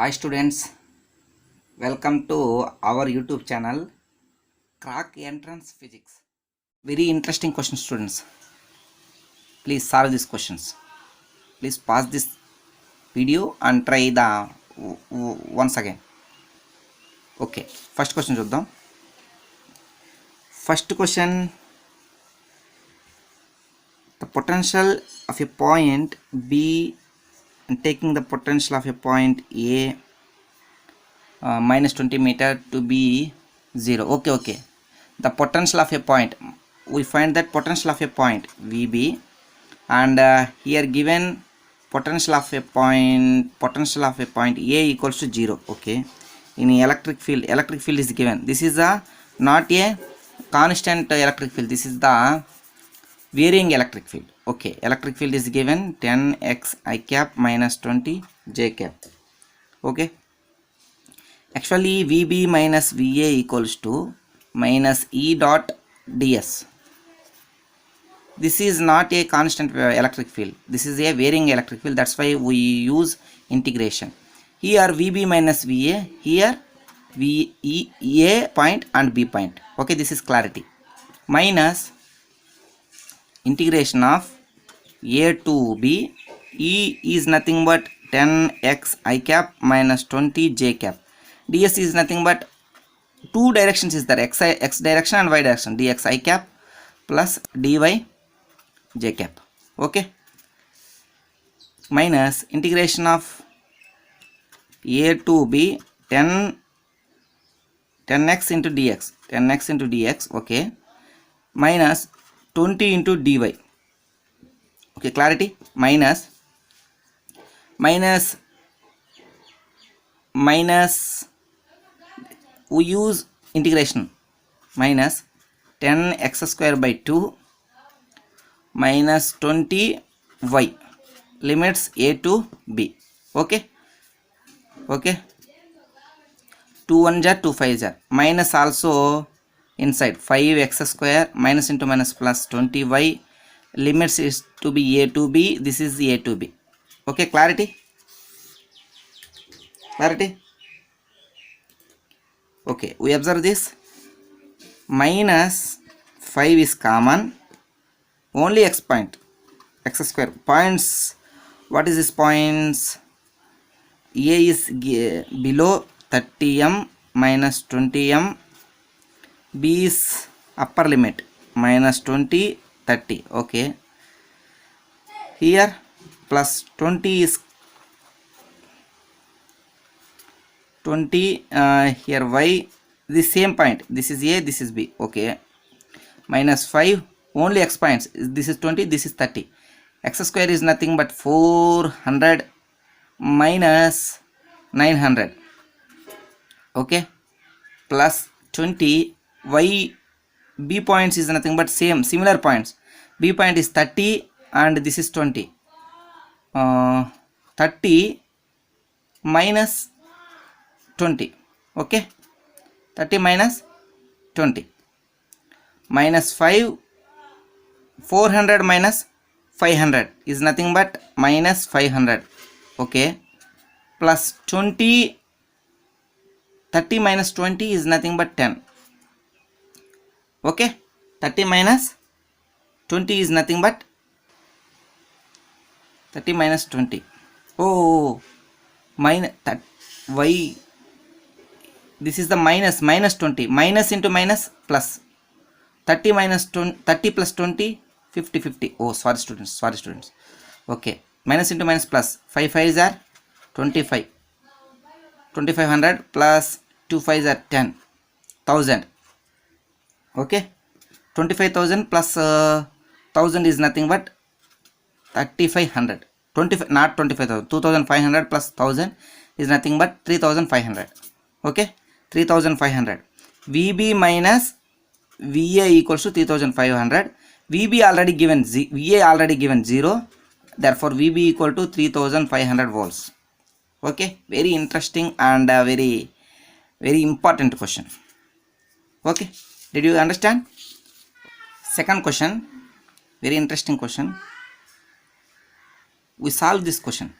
Hi students, welcome to our YouTube channel Crack Entrance Physics. Very interesting questions students. Please solve these questions. Please pause this video and try the once again. Okay, first question చూద్దాం. First question, the potential of a point B and taking the potential of a point A minus 20 meter to be 0. Okay. The potential of a point, we find that potential of a point VB, and here given potential of a point A equals to 0. Okay, in electric field is given. This is a not a constant electric field, this is the varying electric field. Okay, electric field is given 10x I cap minus 20 j cap. Okay, actually VB minus VA equals to minus E dot ds. This is not a constant electric field, this is a varying electric field, that's why we use integration. Here VB minus VA, here A point and B point. Okay, this is clarity. Minus integration of A to B, E is nothing but 10x I cap minus 20 j cap. ds is nothing but two directions is there, x direction and y direction, dx I cap plus dy j cap. Okay, minus integration of A to B 10x into dx, okay, minus 20 into dy. Okay, clarity. Minus we use integration, minus 10x square by 2 minus 20y, limits A to B. Okay, 2 1 jar 2 5 jar, minus also inside 5x square, minus into minus plus 20y, limits is to be A to B, this is A to B. Okay, clarity. Okay, we observe this, minus 5 is common, only x point, x square points. What is this points? A is below 30m minus 20m, B is upper limit minus 20 30. Okay, here plus 20 is 20, here y, the same point, this is A, this is B. Okay, minus 5, only x points, this is 20, this is 30. X square is nothing but 400 minus 900. Okay, plus 20 y, B points is nothing but similar points. B point is 30 and this is 20. 30 minus 20. Okay, 30 minus 20, minus 5, 400 minus 500 is nothing but minus 500. Okay, plus 20, 30 minus 20 is nothing but 10. Okay, 30 minus 20 is nothing but 30 minus 20. Oh, minus y, this is the minus 20, minus into minus plus 30 minus 20, 30 plus 20 50. Oh, sorry students. Okay, minus into minus plus 5 5s are 25, 2500 plus 2 5s are 10,000. Okay, 25,000 plus 1000 is nothing but 3500. 25, not 25,000, 2500 plus 1000 is nothing but 3500. Okay, 3500. VB minus VA equals to 3500. VB already given, VA already given 0, therefore VB equal to 3500 volts. Okay, very interesting and very important question. Okay, did you understand? Second question, very interesting question. We solve this question,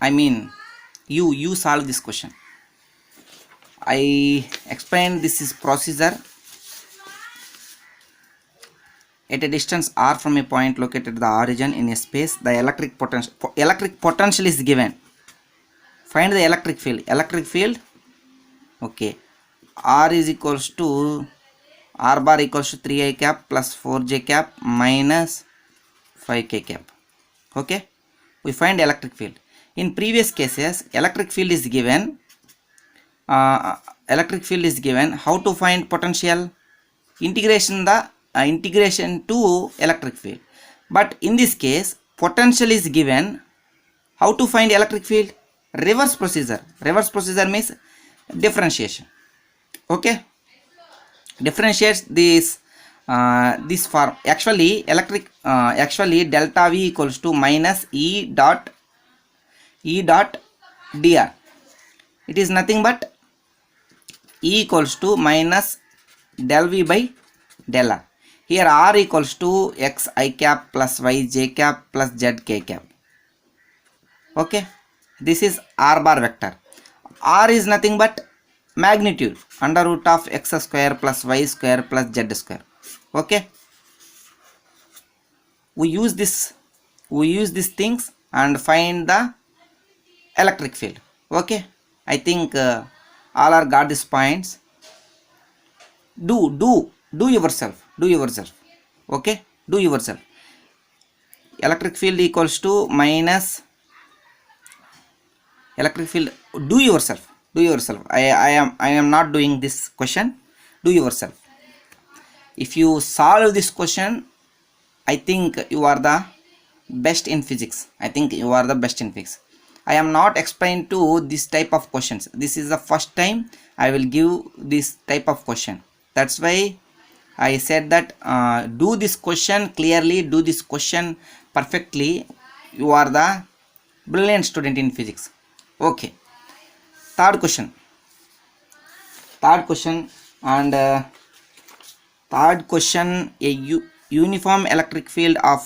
I mean You solve this question. I explained this is procedure. At a distance r from a point located at the origin in a space, the electric potential is given. Find the electric field. Electric field, okay, r is equals to r bar equals to 3i cap plus 4j cap minus 5k cap. Okay, we find electric field. In previous cases, electric field is given. How to find potential? Integration to electric field. But in this case, potential is given. How to find electric field? Reverse procedure. Reverse procedure means differentiation. Okay, differentiates this form. Actually delta V equals to minus E dot dr. It is nothing but E equals to minus del V by del R. Here R equals to x I cap plus y j cap plus z k cap. Okay, this is r bar vector. R is nothing but magnitude under root of x square plus y square plus z square. Okay, we use these things and find the electric field. Okay, I think all are got these points. Do yourself. Okay, do yourself. Electric field equals to minus electric field. Do yourself. I am not doing this question. Do yourself. If you solve this question, I think you are the best in physics. I am not explained to this type of questions. This is the first time I will give this type of question. That's why I said that do this question clearly, do this question perfectly. You are the brilliant student in physics. Okay, third question, and third question, a uniform electric field of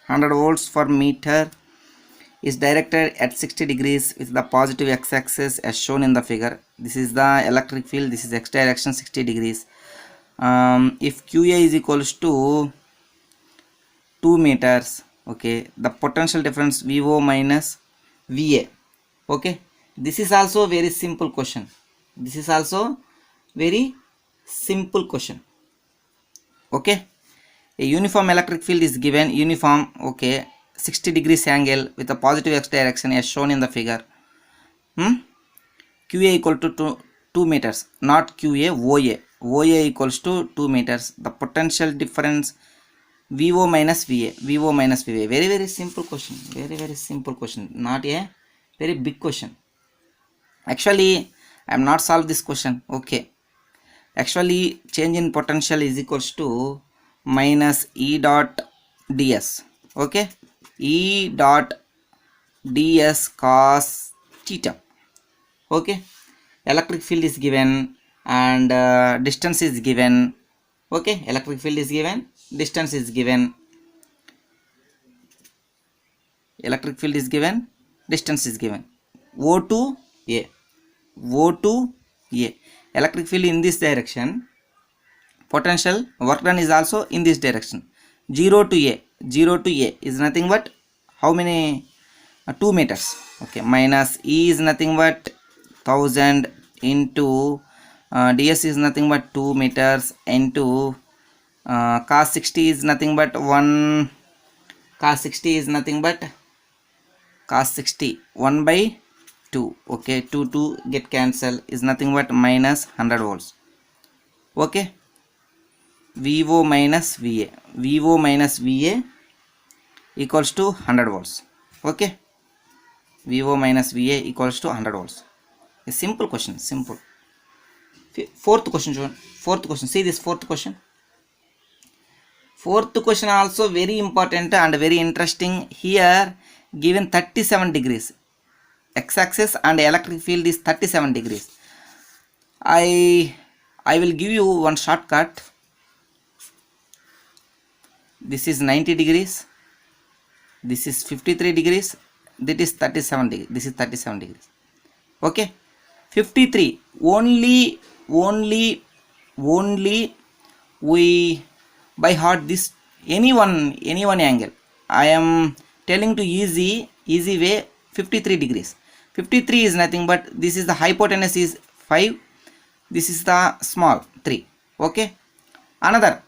100 volts per meter is directed at 60 degrees with the positive x-axis as shown in the figure. This is the electric field. This is x direction 60 degrees. If QA is equals to 2 meters, okay, the potential difference VO minus VA. Okay, this is also very simple question. Okay, a uniform electric field is given. Uniform, okay, 60 degrees angle with a positive x direction as shown in the figure. QA equal to 2 meters, not QA, OA equals to 2 meters. The potential difference VO minus VA. Very simple question. Very simple question. Not a very big question. Actually, I am not solved this question. Okay. Actually, change in potential is equals to minus E dot ds. Okay. E dot ds cos theta. Okay. Electric field is given and distance is given. Okay, electric field is given, distance is given. Electric field is given, distance is given. O to A. Electric field in this direction. Potential work done is also in this direction. 0 to A is nothing but how many? 2 meters. Okay, minus E is nothing but 1000 into ds is nothing but 2 meters into cos 60 is nothing but 1. Cos 60 1 by 2. Okay, 2 get cancel is nothing but minus 100 volts. Okay, VO minus VA equals to 100 volts. Okay, VO minus VA equals to 100 volts. A simple question, simple. Fourth question. See this fourth question. Fourth question also very important and very interesting. Here given 37 degrees. X-axis and electric field is 37 degrees. I will give you one shortcut. This is 90 degrees. This is 53 degrees. This is 37 degrees. Okay, 53. Only we by heart this any one angle. I am telling to easy way 53 degrees. 53 is nothing but this is the hypotenuse is 5, this is the small 3. Okay, another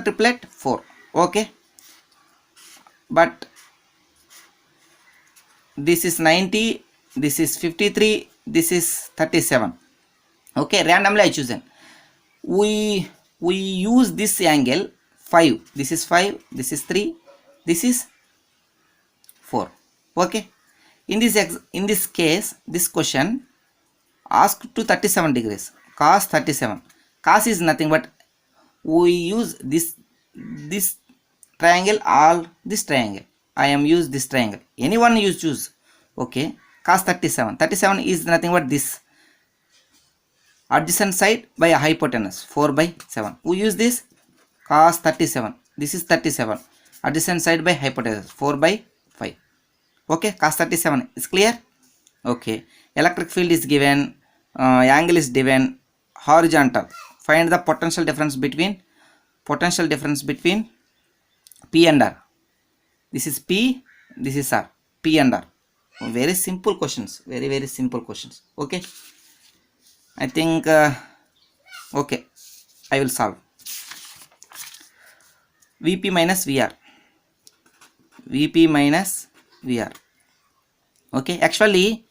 triplet 4. Okay, but this is 90, this is 53, this is 37. Okay, randomly I chosen. We use this angle 5, this is 5, this is 3, this is 4. Okay, in this case this question asked to 37 degrees, cos 37. Cos is nothing but we use this triangle or this triangle. I am use this triangle, anyone you choose. Okay, cos 37. 37 is nothing but this adjacent side by a hypotenuse 4 by 7. We use this cos 37. This is 37. Adjacent side by hypotenuse 4 by 5. Okay, cos 37 is clear. Okay, electric field is given, angle is given, horizontal. Find the potential difference between P and R. This is P, this is R. P and R. Very simple questions. Very simple questions. Okay, I think okay, I will solve. Vp minus VR. Okay, actually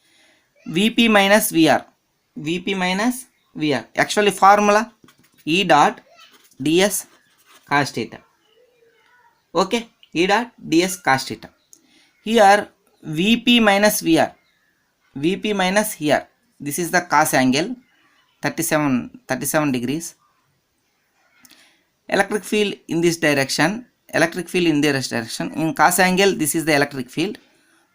Vp minus VR. Actually formula E dot ds cos theta. Okay, E dot ds cos theta. Here Vp minus VR. Here this is the cos angle 37 degrees. Electric field in this direction, in cos angle this is the electric field.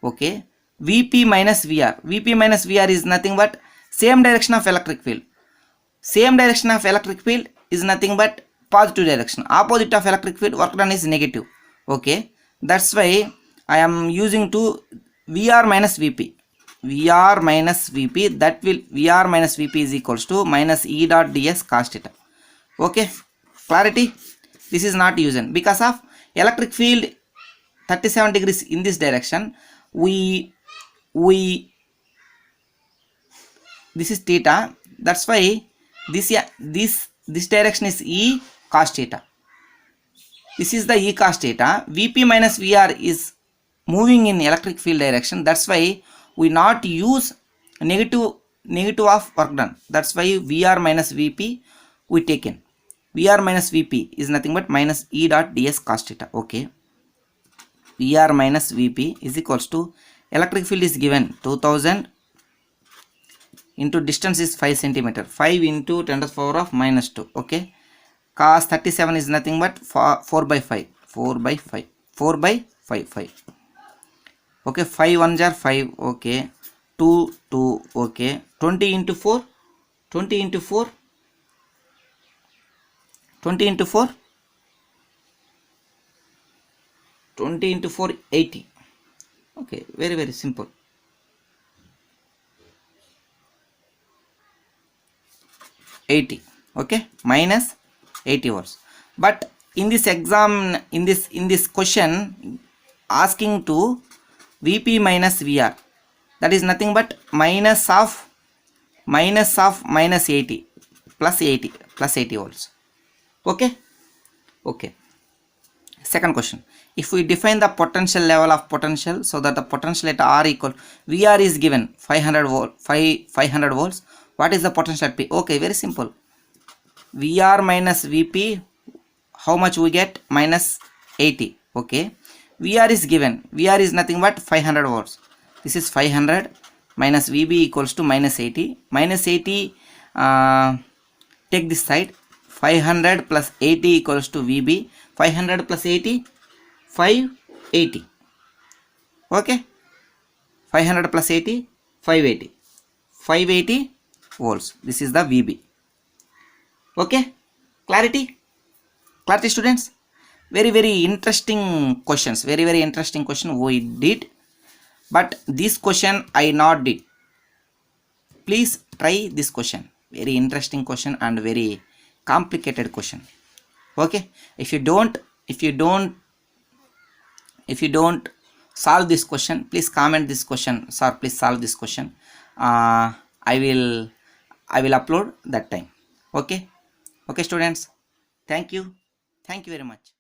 Okay, Vp minus VR is nothing but same direction of electric field. Is nothing but positive direction. Opposite of electric field work done is negative. Okay, that's why I am using to VR minus Vp. That will VR minus Vp is equals to minus E dot ds cos theta. Okay, clarity. This is not used because of electric field 37 degrees in this direction. This is theta. That's why this direction is E cos theta. This is the E cos theta. Vp minus VR is moving in electric field direction. That's why we not use negative of work done. That's why VR minus Vp we taken. VR minus Vp is nothing but minus E dot ds cos theta. Okay, VR minus Vp is equals to electric field is given 2000 into distance is 5 centimeter. 5 into 10 to the power of minus 2. Okay, cos 37 is nothing but 4 by 5. 5. Okay, 5 1s are 5. Okay, 2. Okay, 20 into 4. 20 into 4, 80. Okay, very simple. 80. Okay, minus 80 volts. But in this exam, in this question asking to Vp minus VR, that is nothing but minus of minus 80 plus 80 volts. Okay. Second question. If we define the potential level of potential so that the potential at R equal, VR is given 500 volts. What is the potential at P? Okay, very simple. VR minus Vp, how much we get? Minus 80. Okay, VR is given. VR is nothing but 500 volts. This is 500 minus Vb equals to minus 80. Minus 80, take this side. 500 plus 80 equals to Vb. 500 plus 80, 580. Okay, 500 plus 80, 580. 580 volts. This is the Vb. Okay, clarity students. Very interesting questions. Very interesting question we did, but this question I not did. please try this question, very interesting question and very complicated question. Okay, if you don't solve this question, please comment this question, sir please solve this question. uh, i will upload that time. Okay, okay students, thank you very much.